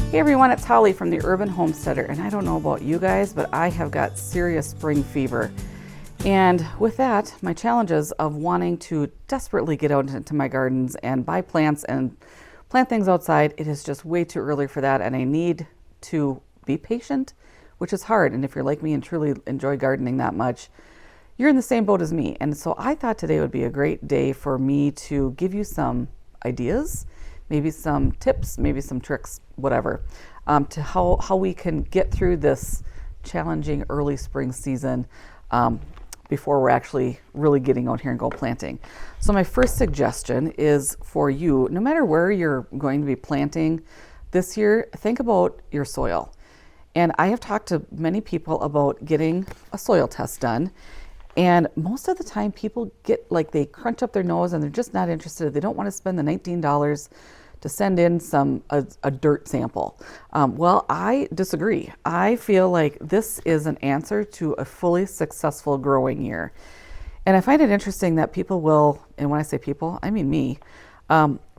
Hey everyone, it's Holly from the Urban Homesteader, and I don't know about you guys, but I have got serious spring fever. And with that, my challenges of wanting to desperately get out into my gardens and buy plants and plant things outside, it is just way too early for that, and I need to be patient, which is hard. And if you're like me and truly enjoy gardening that much, you're in the same boat as me. And so I thought today would be a great day for me to give you some ideas, maybe some tips, maybe some tricks, whatever, to how we can get through this challenging early spring season before we're actually really getting out here and go planting. So my first suggestion is for you, no matter where you're going to be planting this year, think about your soil. And I have talked to many people about getting a soil test done. And most of the time people get like they crunch up their nose and they're just not interested. They don't want to spend the $19 to send in a dirt sample. Well, I disagree. I feel like this is an answer to a fully successful growing year. And I find it interesting that people will, and when I say people, I mean me,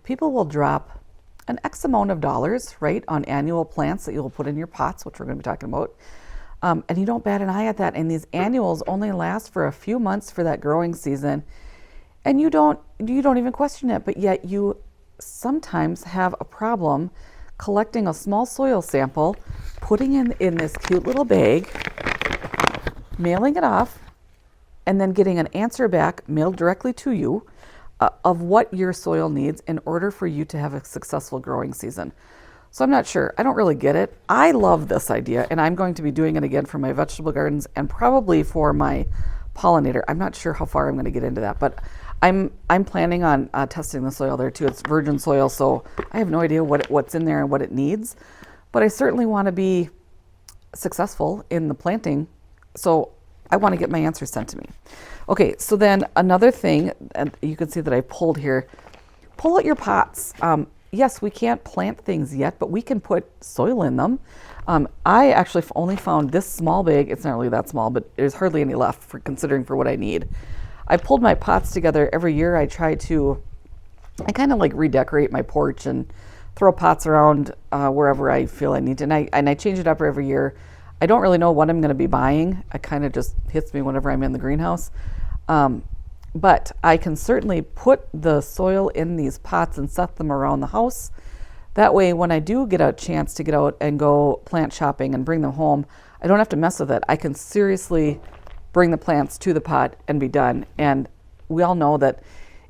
people will drop an X amount of dollars, right, on annual plants that you'll put in your pots, which we're going to be talking about. And you don't bat an eye at that. And these annuals only last for a few months for that growing season. And you don't even question it, but yet you sometimes have a problem collecting a small soil sample, putting in this cute little bag, mailing it off, and then getting an answer back mailed directly to you of what your soil needs in order for you to have a successful growing season. So I'm not sure. I don't really get it. I love this idea, and I'm going to be doing it again for my vegetable gardens and probably for my pollinator. I'm not sure how far I'm going to get into that, but I'm planning on testing the soil there too. It's virgin soil, so I have no idea what's in there and what it needs, but I certainly want to be successful in the planting, so I want to get my answers sent to me. Okay, so then another thing, and you can see that I pulled here, pull out your pots. Yes, we can't plant things yet, but we can put soil in them. I actually only found this small bag. It's not really that small, but there's hardly any left for considering for what I need. I pulled my pots together every year. I kind of like redecorate my porch and throw pots around wherever I feel I need to. And I change it up every year. I don't really know what I'm going to be buying. It kind of just hits me whenever I'm in the greenhouse. But I can certainly put the soil in these pots and set them around the house. That way, when I do get a chance to get out and go plant shopping and bring them home, I don't have to mess with it. I can seriously bring the plants to the pot and be done. And we all know that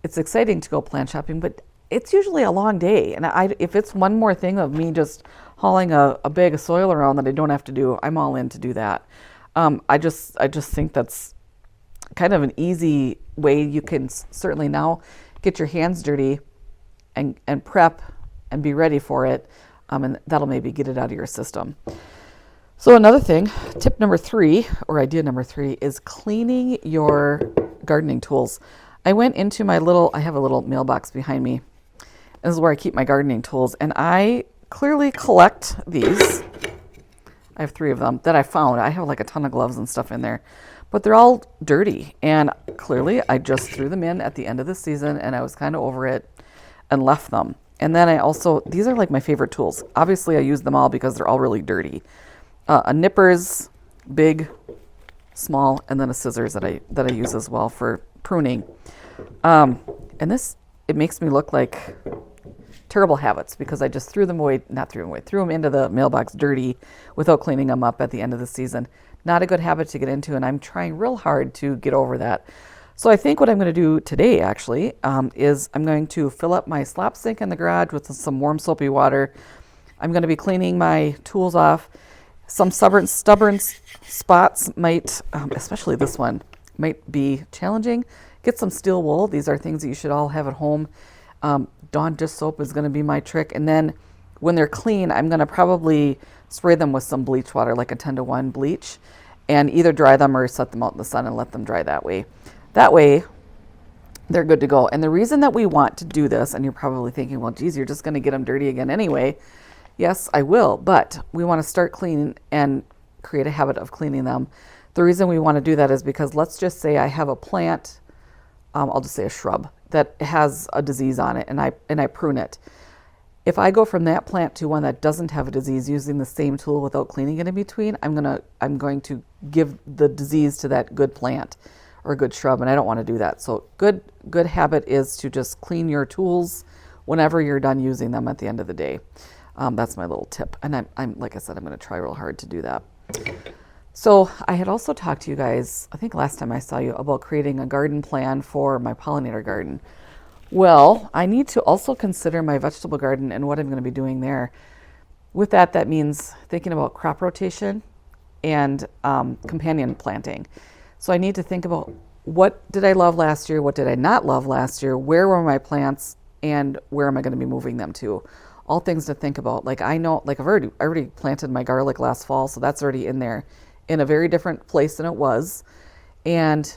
it's exciting to go plant shopping, but it's usually a long day. And if it's one more thing of me just hauling a bag of soil around that I don't have to do, I'm all in to do that. I just think that's kind of an easy way. You can certainly now get your hands dirty and prep and be ready for it, and that'll maybe get it out of your system. So another thing, tip number 3, or idea number 3, is cleaning your gardening tools. I went into I have a little mailbox behind me. This is where I keep my gardening tools, and I clearly collect these. I have 3 of them that I found. I have like a ton of gloves and stuff in there, but they're all dirty, and clearly I just threw them in at the end of the season, and I was kind of over it and left them. And then these are like my favorite tools. Obviously I use them all because they're all really dirty. A nipper's, big, small, and then a scissors that I use as well for pruning. And it makes me look like terrible habits because I just threw them into the mailbox dirty without cleaning them up at the end of the season. Not a good habit to get into, and I'm trying real hard to get over that. So I think what I'm going to do today actually is I'm going to fill up my slop sink in the garage with some warm soapy water. I'm going to be cleaning my tools off. Some stubborn spots might, especially this one, might be challenging. Get some steel wool. These are things that you should all have at home. Dawn dish soap is going to be my trick. And then when they're clean, I'm going to probably spray them with some bleach water, like a 10-to-1 bleach, and either dry them or set them out in the sun and let them dry that way. That way, they're good to go. And the reason that we want to do this, and you're probably thinking, well, geez, you're just going to get them dirty again anyway. Yes, I will, but we want to start cleaning and create a habit of cleaning them. The reason we want to do that is because let's just say I have a plant, I'll just say a shrub, that has a disease on it, and I prune it. If I go from that plant to one that doesn't have a disease using the same tool without cleaning it in between, I'm going to give the disease to that good plant or good shrub, and I don't want to do that. So good habit is to just clean your tools whenever you're done using them at the end of the day. That's my little tip, and I'm like I said, I'm going to try real hard to do that. So I had also talked to you guys, I think last time I saw you, about creating a garden plan for my pollinator garden. Well, I need to also consider my vegetable garden and what I'm going to be doing there. With that, that means thinking about crop rotation and companion planting. So I need to think about, what did I love last year? What did I not love last year? Where were my plants and where am I going to be moving them to? All things to think about. Like I know, like I already planted my garlic last fall, so that's already in there in a very different place than it was. And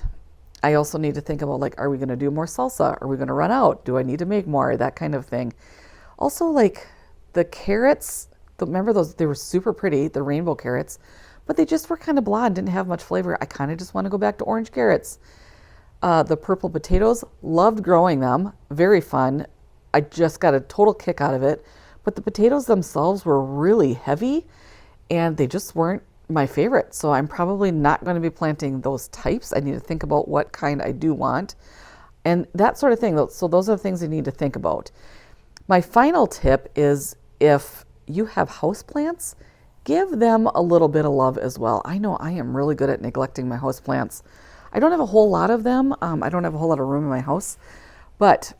I also need to think about, like, are we going to do more salsa? Are we going to run out? Do I need to make more? That kind of thing. Also, like the carrots, remember those, they were super pretty, the rainbow carrots, but they just were kind of blah and didn't have much flavor. I kind of just want to go back to orange carrots. The purple potatoes, loved growing them, very fun. I just got a total kick out of it. But the potatoes themselves were really heavy and they just weren't my favorite. So I'm probably not going to be planting those types. I need to think about what kind I do want and that sort of thing. So those are the things I need to think about. My final tip is, if you have houseplants, give them a little bit of love as well. I know I am really good at neglecting my houseplants. I don't have a whole lot of them. I don't have a whole lot of room in my house, but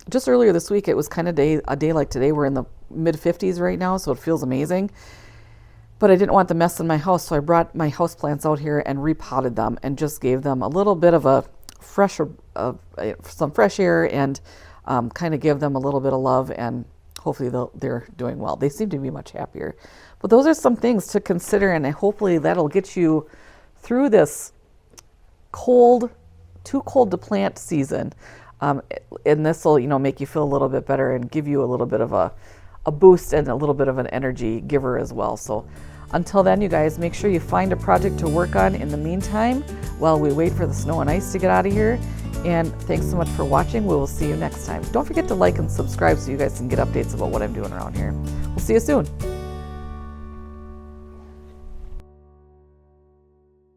just earlier this week, it was kind of a day like today. We're in the mid 50s right now, so it feels amazing. But I didn't want the mess in my house, so I brought my houseplants out here and repotted them and just gave them a little bit of some fresh air and kind of give them a little bit of love, and hopefully they're doing well. They seem to be much happier. But those are some things to consider, and hopefully that'll get you through this too cold to plant season. And this will, make you feel a little bit better and give you a little bit of a boost and a little bit of an energy giver as well. So until then, you guys, make sure you find a project to work on in the meantime while we wait for the snow and ice to get out of here. And thanks so much for watching. We will see you next time. Don't forget to like and subscribe so you guys can get updates about what I'm doing around here. We'll see you soon.